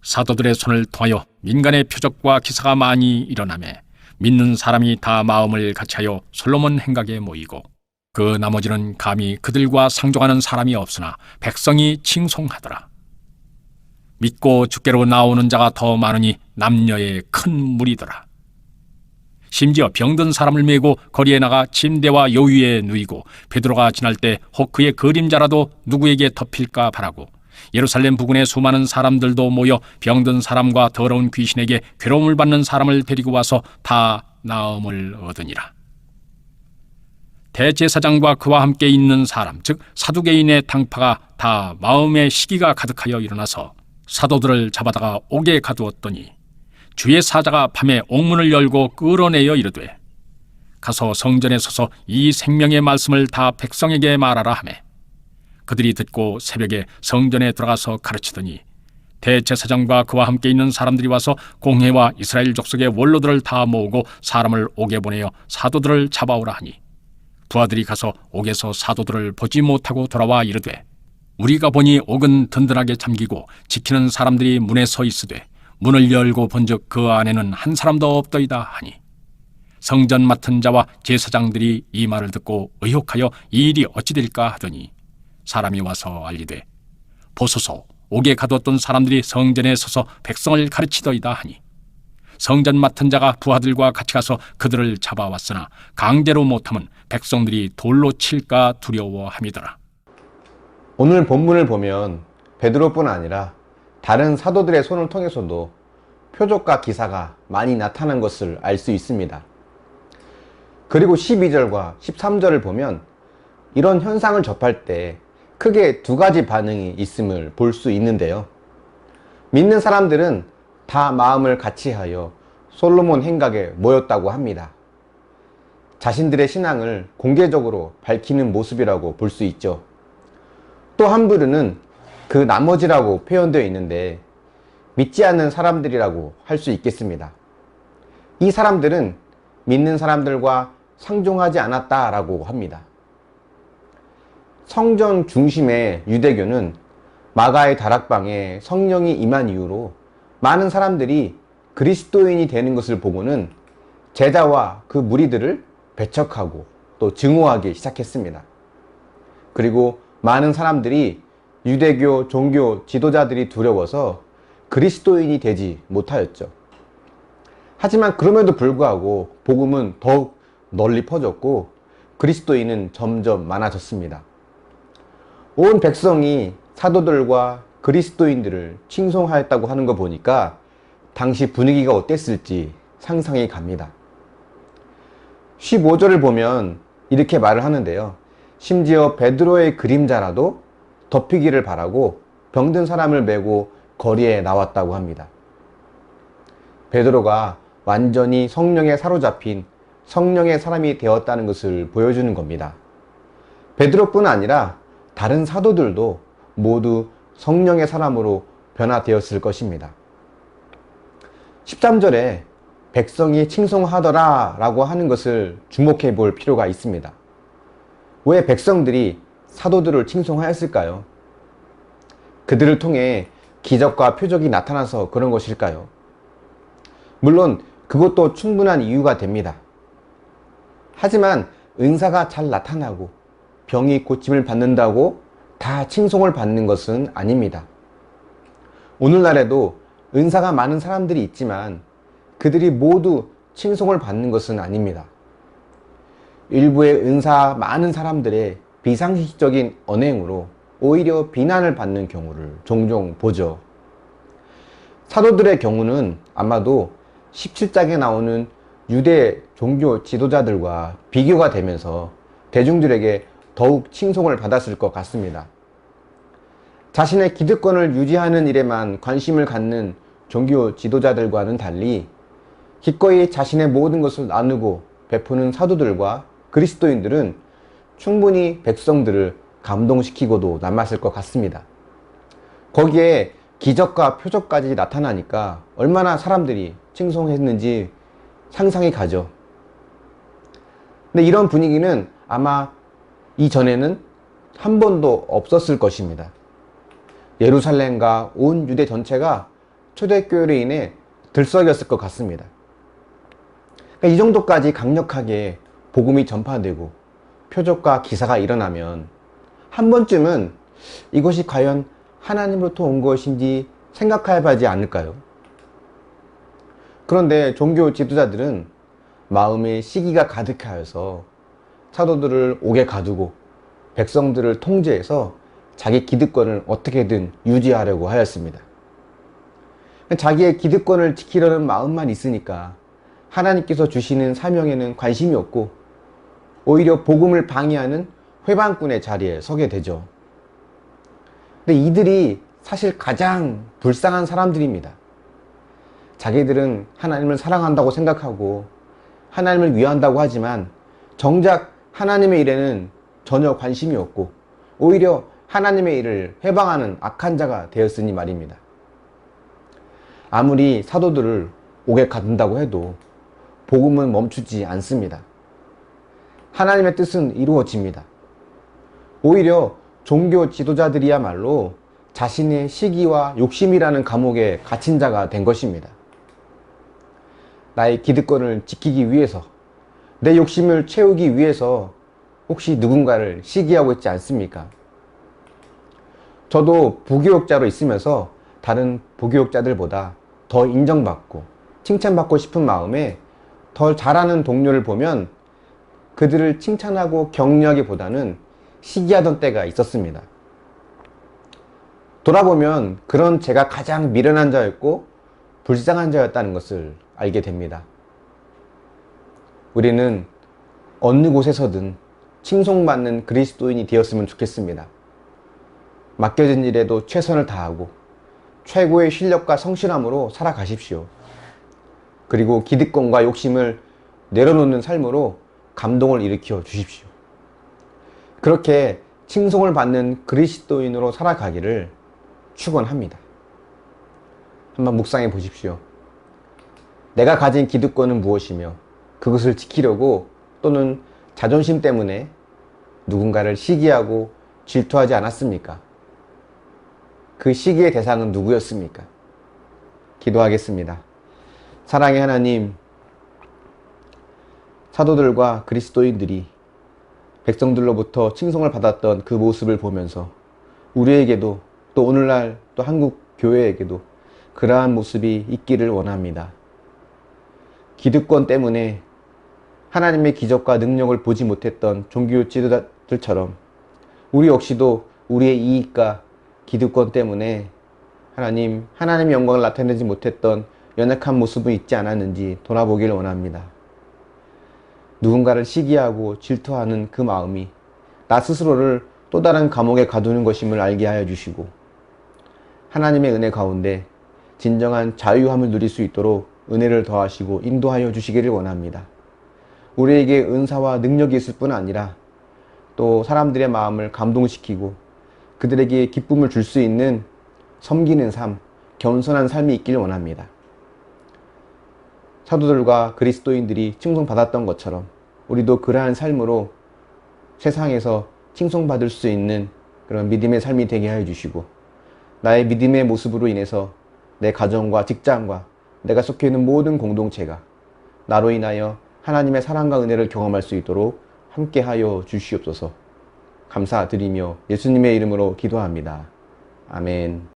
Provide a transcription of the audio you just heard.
사도들의 손을 통하여 민간의 표적과 기사가 많이 일어나매 믿는 사람이 다 마음을 같이하여 솔로몬 행각에 모이고, 그 나머지는 감히 그들과 상종하는 사람이 없으나 백성이 칭송하더라. 믿고 주께로 나오는 자가 더 많으니 남녀의 큰 무리더라. 심지어 병든 사람을 메고 거리에 나가 침대와 요위에 누이고, 베드로가 지날 때 혹 그의 그림자라도 누구에게 덮일까 바라고 예루살렘 부근의 수많은 사람들도 모여 병든 사람과 더러운 귀신에게 괴로움을 받는 사람을 데리고 와서 다 나음을 얻으니라. 대제사장과 그와 함께 있는 사람, 즉 사두개인의 당파가 다 마음의 시기가 가득하여 일어나서 사도들을 잡아다가 옥에 가두었더니, 주의 사자가 밤에 옥문을 열고 끌어내어 이르되, 가서 성전에 서서 이 생명의 말씀을 다 백성에게 말하라 하매, 그들이 듣고 새벽에 성전에 들어가서 가르치더니, 대제사장과 그와 함께 있는 사람들이 와서 공회와 이스라엘 족속의 원로들을 다 모으고 사람을 옥에 보내어 사도들을 잡아오라 하니, 부하들이 가서 옥에서 사도들을 보지 못하고 돌아와 이르되, 우리가 보니 옥은 든든하게 잠기고 지키는 사람들이 문에 서 있으되 문을 열고 본즉 그 안에는 한 사람도 없더이다 하니, 성전 맡은 자와 제사장들이 이 말을 듣고 의혹하여 이 일이 어찌 될까 하더니, 사람이 와서 알리되, 보소서, 옥에 가두었던 사람들이 성전에 서서 백성을 가르치더이다 하니, 성전 맡은 자가 부하들과 같이 가서 그들을 잡아왔으나 강제로 못하면 백성들이 돌로 칠까 두려워함이더라. 오늘 본문을 보면 베드로뿐 아니라 다른 사도들의 손을 통해서도 표적과 기사가 많이 나타난 것을 알 수 있습니다. 그리고 12절과 13절을 보면 이런 현상을 접할 때 크게 두 가지 반응이 있음을 볼 수 있는데요. 믿는 사람들은 다 마음을 같이하여 솔로몬 행각에 모였다고 합니다. 자신들의 신앙을 공개적으로 밝히는 모습이라고 볼 수 있죠. 또 한 부류는 그 나머지라고 표현되어 있는데, 믿지 않는 사람들이라고 할 수 있겠습니다. 이 사람들은 믿는 사람들과 상종하지 않았다라고 합니다. 성전 중심의 유대교는 마가의 다락방에 성령이 임한 이후로 많은 사람들이 그리스도인이 되는 것을 보고는 제자와 그 무리들을 배척하고 또 증오하기 시작했습니다. 그리고 많은 사람들이 유대교 종교 지도자들이 두려워서 그리스도인이 되지 못하였죠. 하지만 그럼에도 불구하고 복음은 더욱 널리 퍼졌고 그리스도인은 점점 많아졌습니다. 온 백성이 사도들과 그리스도인들을 칭송하였다고 하는 거 보니까 당시 분위기가 어땠을지 상상이 갑니다. 15절을 보면 이렇게 말을 하는데요. 심지어 베드로의 그림자라도 덮이기를 바라고 병든 사람을 메고 거리에 나왔다고 합니다. 베드로가 완전히 성령에 사로잡힌 성령의 사람이 되었다는 것을 보여주는 겁니다. 베드로뿐 아니라 다른 사도들도 모두 성령의 사람으로 변화되었을 것입니다. 13절에 백성이 칭송하더라 라고 하는 것을 주목해 볼 필요가 있습니다. 왜 백성들이 사도들을 칭송하였을까요? 그들을 통해 기적과 표적이 나타나서 그런 것일까요? 물론 그것도 충분한 이유가 됩니다. 하지만 은사가 잘 나타나고 병이 고침을 받는다고 다 칭송을 받는 것은 아닙니다. 오늘날에도 은사가 많은 사람들이 있지만 그들이 모두 칭송을 받는 것은 아닙니다. 일부의 은사 많은 사람들의 비상식적인 언행으로 오히려 비난을 받는 경우를 종종 보죠. 사도들의 경우는 아마도 17장에 나오는 유대 종교 지도자들과 비교가 되면서 대중들에게 더욱 칭송을 받았을 것 같습니다. 자신의 기득권을 유지하는 일에만 관심을 갖는 종교 지도자들과는 달리 기꺼이 자신의 모든 것을 나누고 베푸는 사도들과 그리스도인들은 충분히 백성들을 감동시키고도 남았을 것 같습니다. 거기에 기적과 표적까지 나타나니까 얼마나 사람들이 칭송했는지 상상이 가죠. 근데 이런 분위기는 아마 이전에는 한 번도 없었을 것입니다. 예루살렘과 온 유대 전체가 초대교회로 인해 들썩였을 것 같습니다. 그러니까 이 정도까지 강력하게 복음이 전파되고 표적과 기사가 일어나면 한 번쯤은 이것이 과연 하나님으로부터 온 것인지 생각해봐야지 않을까요? 그런데 종교 지도자들은 마음의 시기가 가득하여서 사도들을 옥에 가두고 백성들을 통제해서 자기 기득권을 어떻게든 유지하려고 하였습니다. 자기의 기득권을 지키려는 마음만 있으니까 하나님께서 주시는 사명에는 관심이 없고 오히려 복음을 방해하는 회방꾼의 자리에 서게 되죠. 근데 이들이 사실 가장 불쌍한 사람들입니다. 자기들은 하나님을 사랑한다고 생각하고 하나님을 위한다고 하지만 정작 하나님의 일에는 전혀 관심이 없고 오히려 하나님의 일을 회방하는 악한 자가 되었으니 말입니다. 아무리 사도들을 옥에 가둔다고 해도 복음은 멈추지 않습니다. 하나님의 뜻은 이루어집니다. 오히려 종교 지도자들이야말로 자신의 시기와 욕심이라는 감옥에 갇힌 자가 된 것입니다. 나의 기득권을 지키기 위해서, 내 욕심을 채우기 위해서 혹시 누군가를 시기하고 있지 않습니까? 저도 부교육자로 있으면서 다른 부교육자들보다 더 인정받고 칭찬받고 싶은 마음에 더 잘하는 동료를 보면 그들을 칭찬하고 격려하기보다는 시기하던 때가 있었습니다. 돌아보면 그런 제가 가장 미련한 자였고 불쌍한 자였다는 것을 알게 됩니다. 우리는 어느 곳에서든 칭송받는 그리스도인이 되었으면 좋겠습니다. 맡겨진 일에도 최선을 다하고 최고의 실력과 성실함으로 살아가십시오. 그리고 기득권과 욕심을 내려놓는 삶으로 감동을 일으켜 주십시오. 그렇게 칭송을 받는 그리스도인으로 살아가기를 축원합니다. 한번 묵상해 보십시오. 내가 가진 기득권은 무엇이며 그것을 지키려고 또는 자존심 때문에 누군가를 시기하고 질투하지 않았습니까? 그 시기의 대상은 누구였습니까? 기도하겠습니다. 사랑의 하나님, 사도들과 그리스도인들이 백성들로부터 칭송을 받았던 그 모습을 보면서 우리에게도 또 오늘날 또 한국 교회에게도 그러한 모습이 있기를 원합니다. 기득권 때문에 하나님의 기적과 능력을 보지 못했던 종교 지도자들처럼 우리 역시도 우리의 이익과 기득권 때문에 하나님의 영광을 나타내지 못했던 연약한 모습은 있지 않았는지 돌아보길 원합니다. 누군가를 시기하고 질투하는 그 마음이 나 스스로를 또 다른 감옥에 가두는 것임을 알게 하여 주시고 하나님의 은혜 가운데 진정한 자유함을 누릴 수 있도록 은혜를 더하시고 인도하여 주시기를 원합니다. 우리에게 은사와 능력이 있을 뿐 아니라 또 사람들의 마음을 감동시키고 그들에게 기쁨을 줄 수 있는 섬기는 삶, 겸손한 삶이 있기를 원합니다. 사도들과 그리스도인들이 칭송받았던 것처럼 우리도 그러한 삶으로 세상에서 칭송받을 수 있는 그런 믿음의 삶이 되게 하여 주시고 나의 믿음의 모습으로 인해서 내 가정과 직장과 내가 속해 있는 모든 공동체가 나로 인하여 하나님의 사랑과 은혜를 경험할 수 있도록 함께 하여 주시옵소서. 감사드리며 예수님의 이름으로 기도합니다. 아멘.